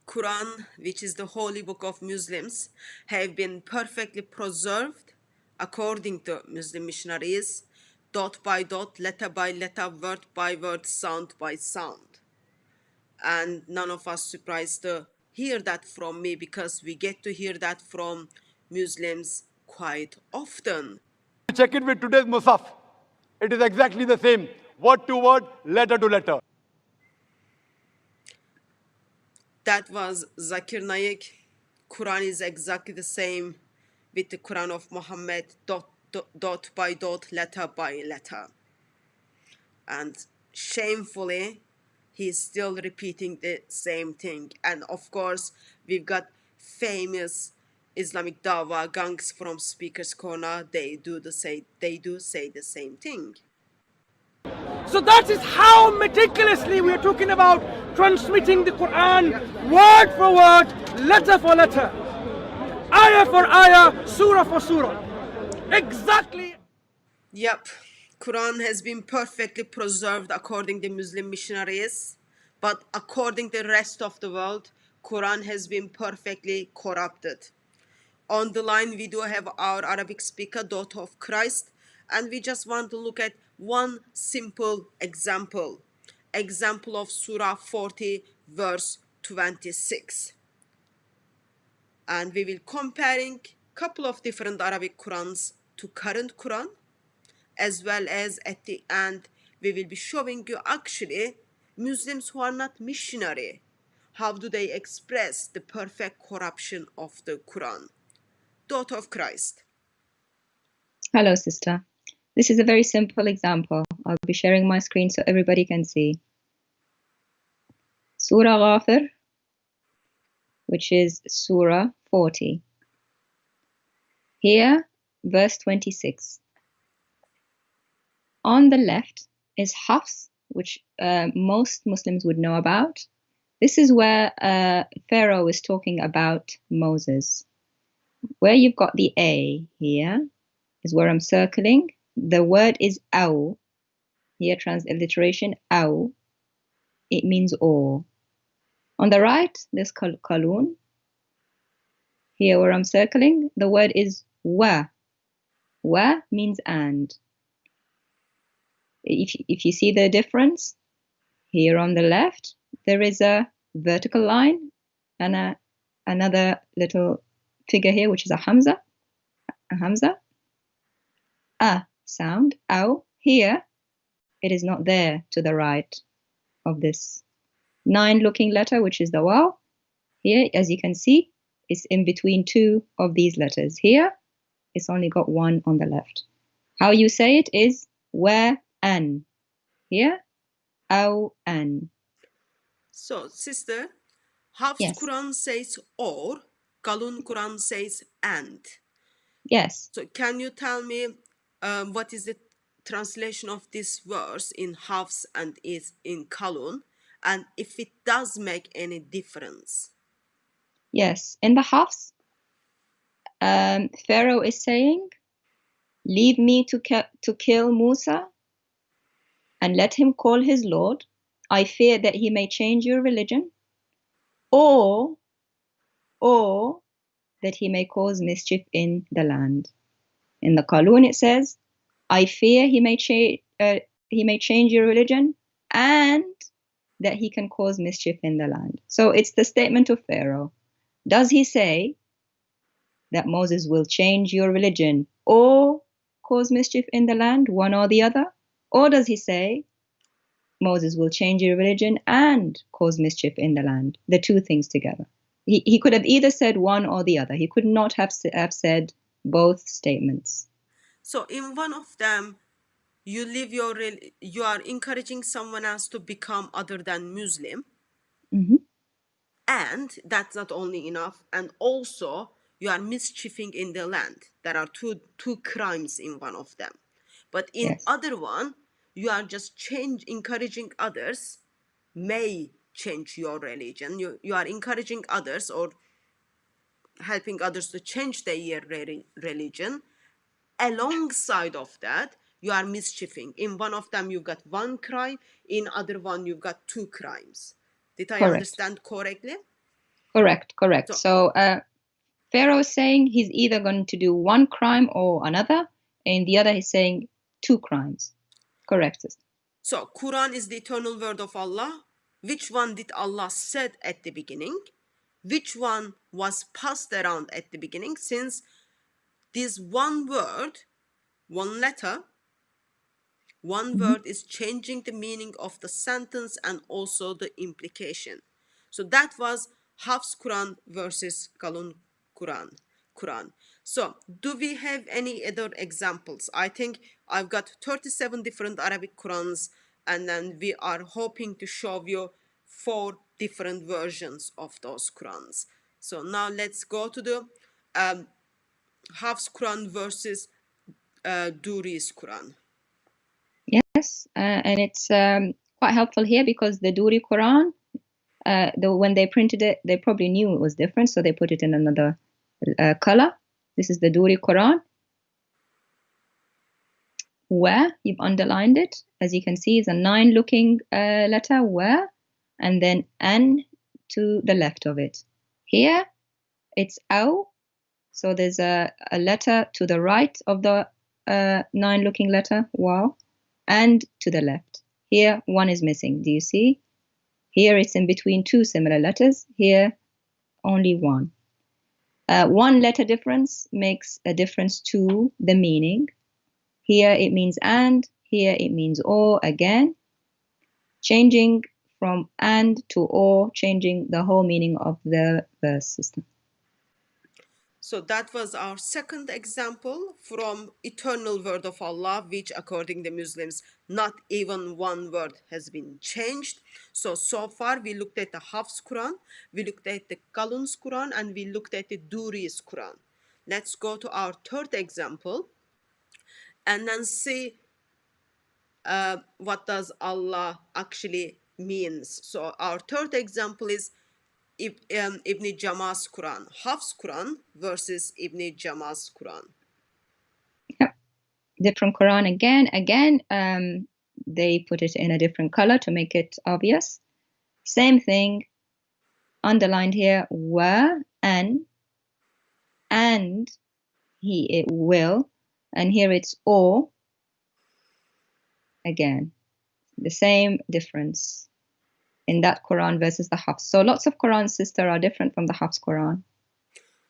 Quran, which is the holy book of Muslims, have been perfectly preserved according to Muslim missionaries, dot by dot, letter by letter, word by word, sound by sound. And none of us surprised to hear that from me, because we get to hear that from Muslims quite often. Check it with today's Musaf. It is exactly the same, word to word, letter to letter. That was Zakir Naik. Quran is exactly the same with the Quran of Muhammad, dot by dot, letter by letter. And shamefully, he's still repeating the same thing. And of course, we've got famous Islamic Dawa gangs from Speaker's Corner. They do say the same thing. So that is how meticulously we are talking about transmitting the Quran word for word, letter for letter, ayah for ayah, surah for surah. Exactly. Yep, Quran has been perfectly preserved according to Muslim missionaries, but according to the rest of the world, Quran has been perfectly corrupted. On the line, we do have our Arabic speaker, Daughter of Christ, and we just want to look at one simple example of Surah 40, verse 26. And we will comparing couple of different Arabic Qurans to current Quran, as well as at the end, we will be showing you actually Muslims who are not missionary. How do they express the perfect corruption of the Quran? Daughter of Christ. Hello, sister. This is a very simple example. I'll be sharing my screen so everybody can see. Surah Ghafir, which is Surah 40. Here, verse 26. On the left is Hafs, which most Muslims would know about. This is where Pharaoh is talking about Moses. Where you've got the A here is where I'm circling. The word is aw. Here, transliteration, aw. It means or. On the right, there's kalun. Here where I'm circling, the word is wa. Wa means and. If you see the difference, here on the left, there is a vertical line and another little figure here, which is a hamza. A hamza. A sound, ow. Here, it is not there to the right of this 9-looking letter, which is the waw. Here, as you can see, it's in between two of these letters. Here, it's only got one on the left. How you say it is wa an. Here, aw an. So, sister, Hafs Yes. Quran says or, Kalun Quran says and. Yes. So, can you tell me what is the translation of this verse in Hafs and is in Kalun, and if it does make any difference? Yes. In the Hafs, Pharaoh is saying, leave me to kill Musa and let him call his Lord. I fear that he may change your religion, or that he may cause mischief in the land. In the Qalun it says, I fear he may change your religion and that he can cause mischief in the land. So it's the statement of Pharaoh. Does he say that Moses will change your religion or cause mischief in the land, one or the other? Or does he say Moses will change your religion and cause mischief in the land? The two things together. He could have either said one or the other. He could not have said both statements. So in one of them, you are encouraging someone else to become other than Muslim. Mm-hmm. And that's not only enough, and also you are mischiefing in the land. There are two crimes in one of them. But in Yes. other one, you are just encouraging others may change your religion. You are encouraging others or helping others to change their religion. Alongside of that, you are mischiefing. In one of them, you've got one crime. In other one, you've got two crimes. Did I Correct. understand correctly? Correct. So, So Pharaoh is saying he's either going to do one crime or another, and the other he's saying two crimes. Correct. so Quran is the eternal word of Allah. Which one did Allah said at the beginning? Which one was passed around at the beginning? Since this one word, one letter, one Mhm. word is changing the meaning of the sentence and also the implication. So that was Hafs Quran versus Kalun Quran. So do we have any other examples? I think I've got 37 different Arabic Qurans, and then we are hoping to show you 4 different versions of those Qurans. So now let's go to the Hafs Quran versus Duri's Quran. Yes, and it's quite helpful here because the Duri Quran, when they printed it, they probably knew it was different, so they put it in another color. This is the Duri Quran, where you've underlined it. As you can see, it's a 9-looking letter, where, and then an to the left of it. Here, it's aw, so there's a letter to the right of the 9-looking letter, wow, and to the left. Here, one is missing. Do you see? Here, it's in between two similar letters. Here, only one. One letter difference makes a difference to the meaning. Here, it means and. Here, it means or again. Changing from and to or, changing the whole meaning of the verse system. So that was our second example from eternal word of Allah, which according to Muslims, not even one word has been changed. So far we looked at the Hafs Quran, we looked at the Kalun's Quran, and we looked at the Duri's Quran. Let's go to our third example and then see what does Allah actually means. So our third example is Ibn Jama's Quran, Hafs Quran versus Ibn Jama's Quran. Yep. Different Quran again. They put it in a different color to make it obvious. Same thing, underlined here, were, and it will, and here it's or, again. The same difference in that Quran versus the Hafs. So lots of Quran, sister, are different from the Hafs Quran.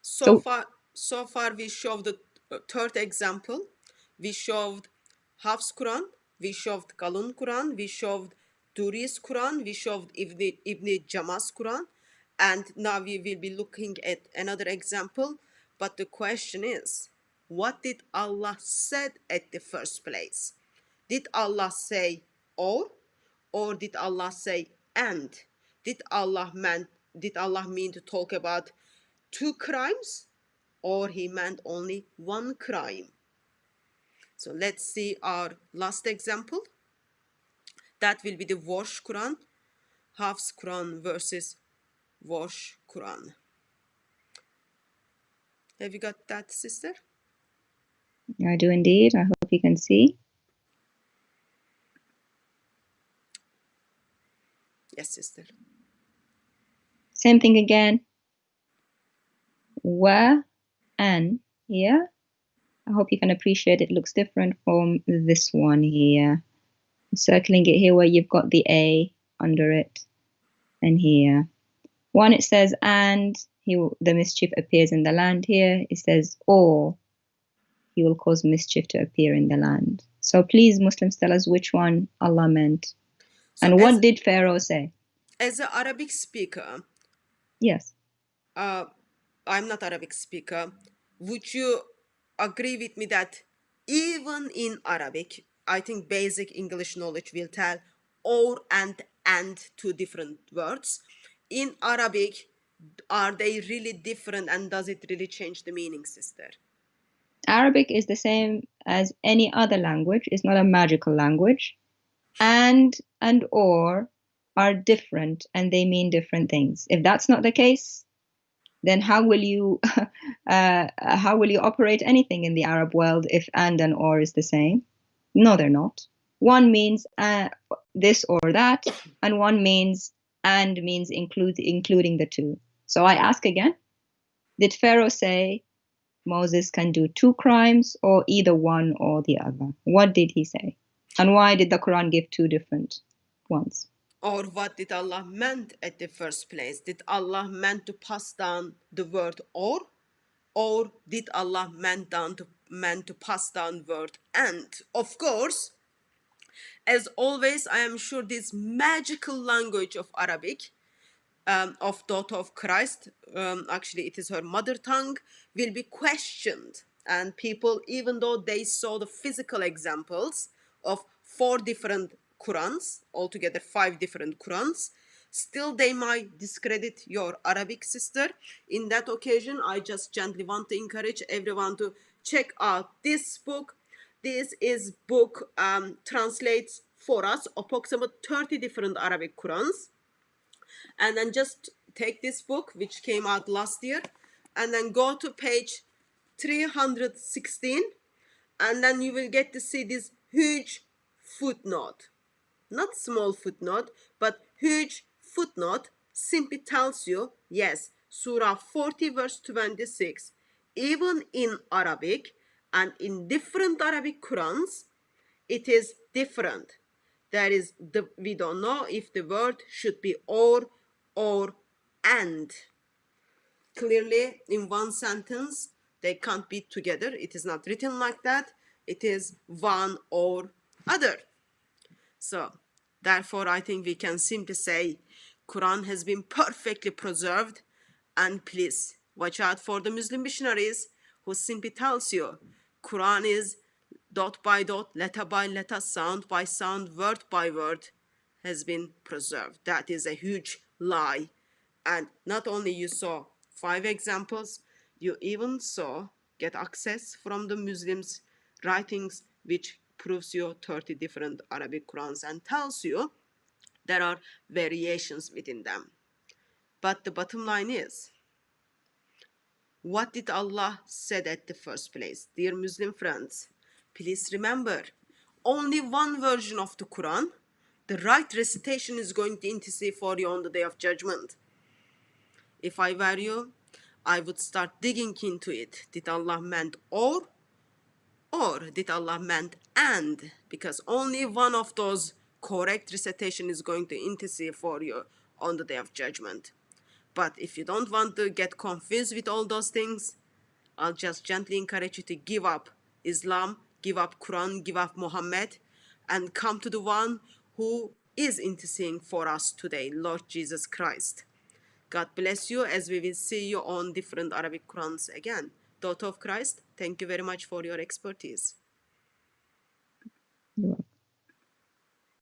So far we showed the third example. We showed Hafs Quran, we showed Kalun Quran, we showed Duri's Quran, we showed Ibn Jama's Quran, and now we will be looking at another example. But the question is, what did Allah said at the first place? Did Allah say or did Allah say and? Did Allah mean to talk about 2 crimes, or he meant only 1 crime? So let's see our last example. That will be the Warsh Quran, Hafs Quran versus Warsh Quran. Have you got that, sister? I do indeed. I hope you can see. Yes, sister. Same thing again. Were, and here. I hope you can appreciate it looks different from this one here. I'm circling it here where you've got the A under it, and here. One, it says and the mischief appears in the land. Here it says or he will cause mischief to appear in the land. So please, Muslims, tell us which one Allah meant. So and what did Pharaoh say? As an Arabic speaker, yes, I'm not Arabic speaker, would you agree with me that even in Arabic, I think basic English knowledge will tell or and 2 different words. In Arabic, are they really different, and does it really change the meaning, sister? Arabic is the same as any other language. It's not a magical language. And or are different, and they mean different things. If that's not the case, then how will you operate anything in the Arab world if and or is the same? No, they're not. One means this or that, and one means and means including the two. So I ask again, did Pharaoh say Moses can do 2 crimes or either one or the other? What did he say? And why did the Quran give 2 different ones? Or what did Allah meant at the first place? Did Allah meant to pass down the word or did Allah meant to pass down word and? Of course, as always, I am sure this magical language of Arabic, of daughter of Christ, actually it is her mother tongue, will be questioned. And people, even though they saw the physical examples of 4 different Qurans, altogether 5 different Qurans, still they might discredit your Arabic sister. In that occasion, I just gently want to encourage everyone to check out this book. This is book translates for us approximately 30 different Arabic Qurans. And then just take this book, which came out last year, and then go to page 316, and then you will get to see this huge footnote. Not small footnote, but huge footnote simply tells you, yes, Surah 40 verse 26, even in Arabic and in different Arabic Qurans, it is different. That is, we don't know if the word should be or and. Clearly, in one sentence, they can't be together. It is not written like that. It is one or other. So, therefore, I think we can simply say Quran has been perfectly preserved, and please watch out for the Muslim missionaries who simply tells you Quran is dot by dot, letter by letter, sound by sound, word by word has been preserved. That is a huge lie. And not only you saw 5 examples, you even saw get access from the Muslims' writings, which proves you 30 different Arabic Qurans and tells you there are variations within them. But the bottom line is, what did Allah said at the first place? Dear Muslim friends, please remember, only one version of the Quran, the right recitation is going to intercede for you on the day of judgment. If I were you, I would start digging into it. Did Allah meant or did Allah meant and? Because only one of those correct recitation is going to intercede for you on the day of judgment. But if you don't want to get confused with all those things, I'll just gently encourage you to give up Islam, give up Quran, give up Muhammad, and come to the one who is interceding for us today, Lord Jesus Christ. God bless you, as we will see you on different Arabic Qurans again. Daughter of Christ, thank you very much for your expertise. You're welcome.